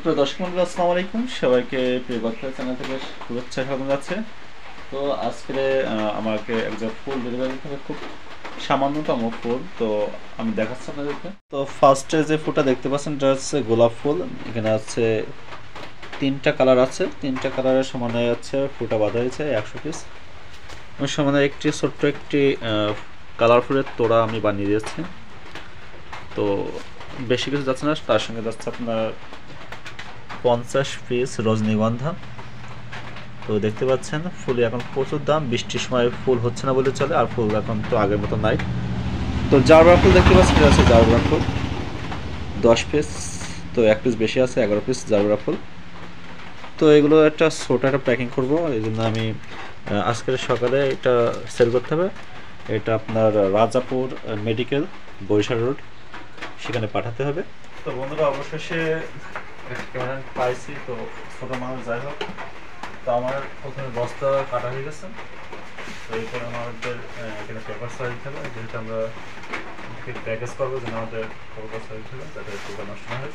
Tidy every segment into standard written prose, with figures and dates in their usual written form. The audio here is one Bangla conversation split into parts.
সুপ্রিয় দর্শক মন্ডলী, আসসালামু আলাইকুম। সবাইকে প্রিয় কথা চ্যানেল থেকে শুভেচ্ছা স্বাগত যাচ্ছে। তো আজকে আমাকে একজন ফুল ডেলিভারি থেকে খুব সামান্যতম ফুল তো আমি দেখাচ্ছি আপনাদেরকে। তো ফার্স্টে যে ফুলটা দেখতে পাচ্ছেন এটা হচ্ছে গোলাপ ফুল। এখানে আছে তিনটা কালার আছে, তিনটা কালারের সমানে আছে ফুলটা বাঁধা হয়েছে 100 পিস। সমানে একটি ছোট্ট একটি কালারফুলের তোড়া আমি বানিয়ে দিয়েছি। তো বেশি কিছু যাচ্ছে না, তার সঙ্গে যাচ্ছে আপনার 50 পিস রজনীগন্ধা। তো দেখতে পাচ্ছেন ফুল এখন প্রচুর দাম, বৃষ্টির সময় ফুল হচ্ছে না বলে চলে, আর ফুল এখন তো আগের মতো নাই। তো জারবার ফুল দেখতে পাচ্ছেন, এটা আছে জারবার ফুল 10 পিস। তো 1 পিস বেশি আছে, 11 পিস জারবার ফুল। তো এগুলো একটা ছোট একটা প্যাকিং করবো, এই জন্য আমি আজকের সকালে এটা সেল করতে হবে। এটা আপনার রাজাপুর মেডিকেল বরিশাল রোড, সেখানে পাঠাতে হবে। তো বন্ধুরা অবশেষে পাইছি, তো ছোটো মানুষ যাই হোক। তো আমার প্রথমে বস্তা কাটা হয়ে গেছে, তো এরপরে আমাদের এখানে পেপার সাইজ দিতে হবে, যেহেতু আমরা প্যাকেজ করবো, যেন আমাদের পেপার সাইজ দিতে হবে যাতে পোকা নষ্ট না হয়।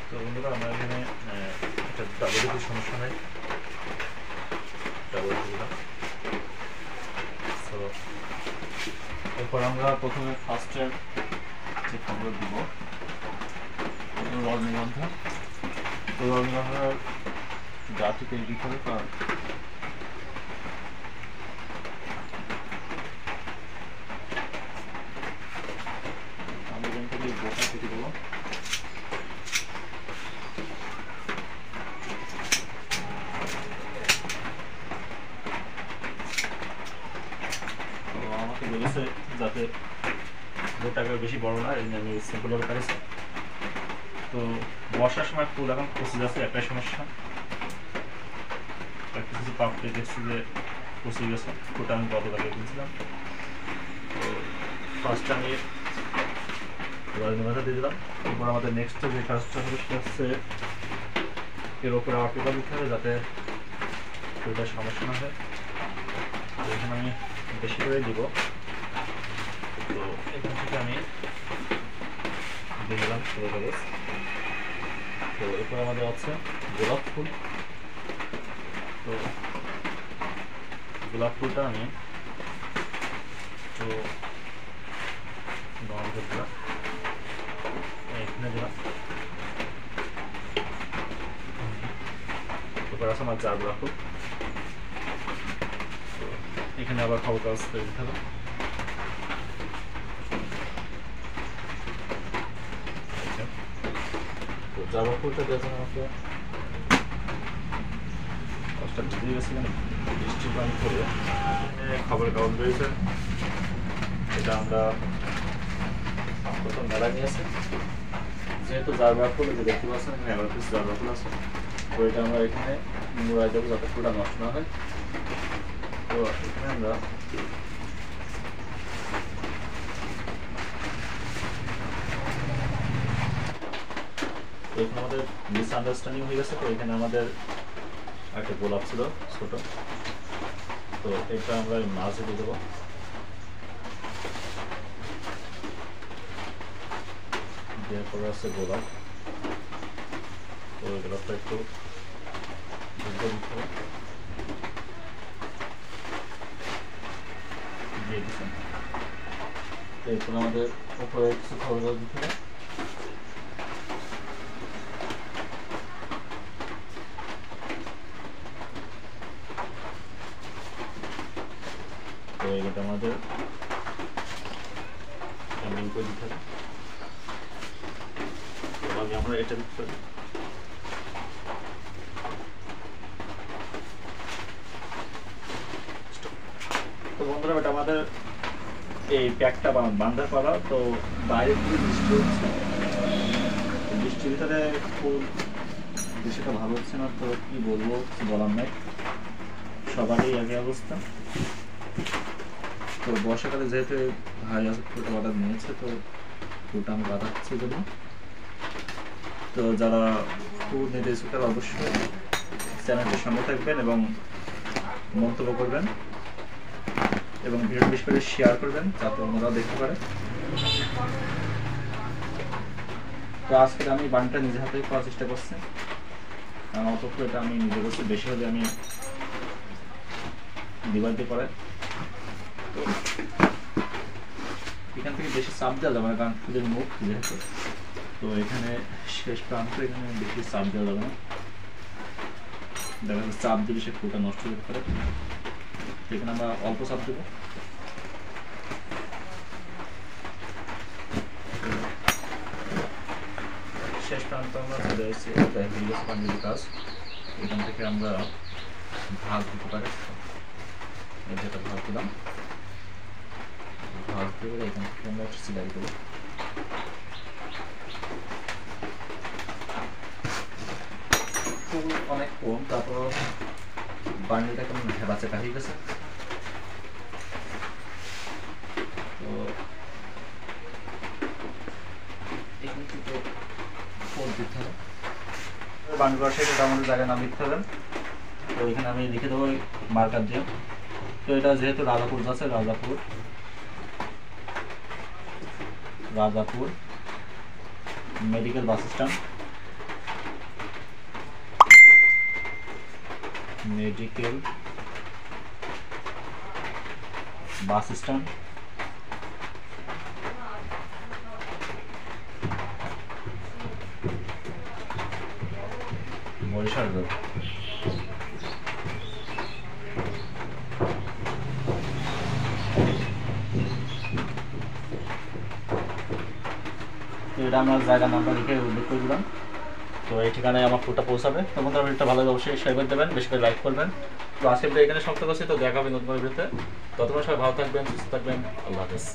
তো বন্ধুরা আমরা এখানে একটা ডাবল দিতে সমস্যা নেই, ডাবল দিলাম। তো এরপর আমরা প্রথমে ফার্স্টে যে ফুলগুলো দিব রজনীগন্ধা। তো রজনীগন্ধার গাছটি তৈরি দিতে হবে, কারণ আমি এখান থেকে বোটা কেটে দেবো। তো আমাকে বলেছে যাতে বোটাকে বেশি বড় না, এই জন্য আমি সিম্পলভাবে কাটেছি। তো বর্ষার সময় ফুল এখন পচে যাচ্ছে, একটাই সমস্যা। কিছু পাপড়ে দেখছি যে পচে গেছে, ফুলটা আমি গত লাগিয়ে দিয়েছিলাম। তো ফার্স্টে আমি রজনীগন্ধা দিয়ে দিলাম। এরপর আমাদের নেক্সট যে কাজটা হবে সেটা হচ্ছে এর ওপরে আবার পেপার দিতে হবে, যাতে ফুলটার সমস্যা না হয়। তো এখানে আমি বেশি করে দিব, তো এখান থেকে আমি দিয়ে দিলাম পুরো কাগজ। তো এরপর আমাদের আছে গোলাপ ফুল। তো গোলাপ ফুলটা আমি তো নরম করে দিলাম, এখানে দিলাম। এরপর আছে আমার জারবেরা ফুল, এখানে আবার খবর কাগজ করে দিতে হবে। তো জারবেরা ফুলটা দেওয়ার জন্য আমাকে কাজটা ভিজে গেছিলেন বৃষ্টির পানি করে, খবরের কাগজ রয়েছে। এটা আমরা প্রথম মেলা নিয়েছি, যেহেতু জারবেরা ফুল যে দেখতে পাচ্ছেন এখানে 11 পিস জারবেরা ফুল আছে। তো এটা আমরা এখানে মুড়াই দেবো যাতে ফুলটা নষ্ট না হয়। তো এখানে আমরা এখানে আমাদের মিসআন্ডারস্ট্যান্ডিং হয়ে গেছে। তো এখানে আমাদের একটা গোলাপ ছিল ছোট, তো এটা আমরা মাঝে দিয়ে দেবো। দেওয়ার পরে আছে গোলাপ, তো ওই গোলাপটা একটু দিয়ে দিচ্ছেন। তো এরপর আমাদের উপরে কিছু খবর দিতে হবে। তো এটা আমাদের লিঙ্ক করে দিতে হবে। তো আমরা এটা দিতে পারি। তো বন্ধুরা এটা আমাদের এই প্যাকটা বান্ধার পালা। তো বাইরে থেকে বৃষ্টি হচ্ছে, বৃষ্টির ভিতরে ফুল বেশিটা ভালো হচ্ছে না, তো কি বলবো, বলার নাই, সবারই একই অবস্থা। তো বর্ষাকালে যেহেতু ভাই ফুলটা অর্ডার নিয়েছে, তো ফুলটা আমি বাঁধাচ্ছি জন্য। তো যারা ফুল নিতে ইচ্ছুক তারা অবশ্যই চ্যানেলটির সঙ্গে থাকবেন এবং মন্তব্য করবেন, এবং ভিডিও বেশি করে শেয়ার করবেন যাতে অন্যরাও দেখতে পারে। তো আজকে আমি বানটা নিজে হাতে করার চেষ্টা করছি, কারণ অত এটা আমি নিজে করছি, বেশি হলে আমি ডিভাইড দিয়ে করে। তো এখান থেকে বেশি চাপ দেওয়া যাবে না, কারণ ফুলের মুখ যেহেতু, তো এখানে শেষ প্রান্ত এখানে বেশি চাপ দেওয়া যাবে না, দেখা যাচ্ছে চাপ দিলে সে ফুলটা নষ্ট হতে পারে। এখানে আমরা অল্প চাপ দেবো। শেষ প্রান্ত আমরা চলে এসেছি, পাঞ্জাবি কাজ। এখান থেকে আমরা ভাগ দিতে পারি, যেটা ভাগ দিলাম, ভাগ দিয়ে এখান থেকে আমরা সেলাই দেবো। ফুল অনেক কম, তারপর বান্ডিলটা কেমন হেবাচেকা হয়ে গেছে। তো এখান থেকে ফুল দিতে হবে, বান্ডিল করার সাথে আমাদের জায়গায় নাম লিখতে হবে। তো এখানে আমি লিখে দেবো মার্কার দিয়ে। তো এটা যেহেতু রাজাপুর আছে, Rajapur medical bus stand, medical bus stand, Barishal road. তো এটা আমরা জায়গা নাম্বার লিখে উল্লেখ করে দিলাম। তো এই ঠিকানায় আমার ফুলটা পৌঁছাবে। তখন তো ভিডিওটা ভালো অবশ্যই শেয়ার করে দেবেন, বেশি করে লাইক করবেন। তো আজকে ভিডিও এখানে সমাপ্ত করছি। তো দেখা হবে নতুন ভিডিওতে। ততক্ষণ সবাই ভালো থাকবেন, সুস্থ থাকবেন। আল্লাহ হাফেজ।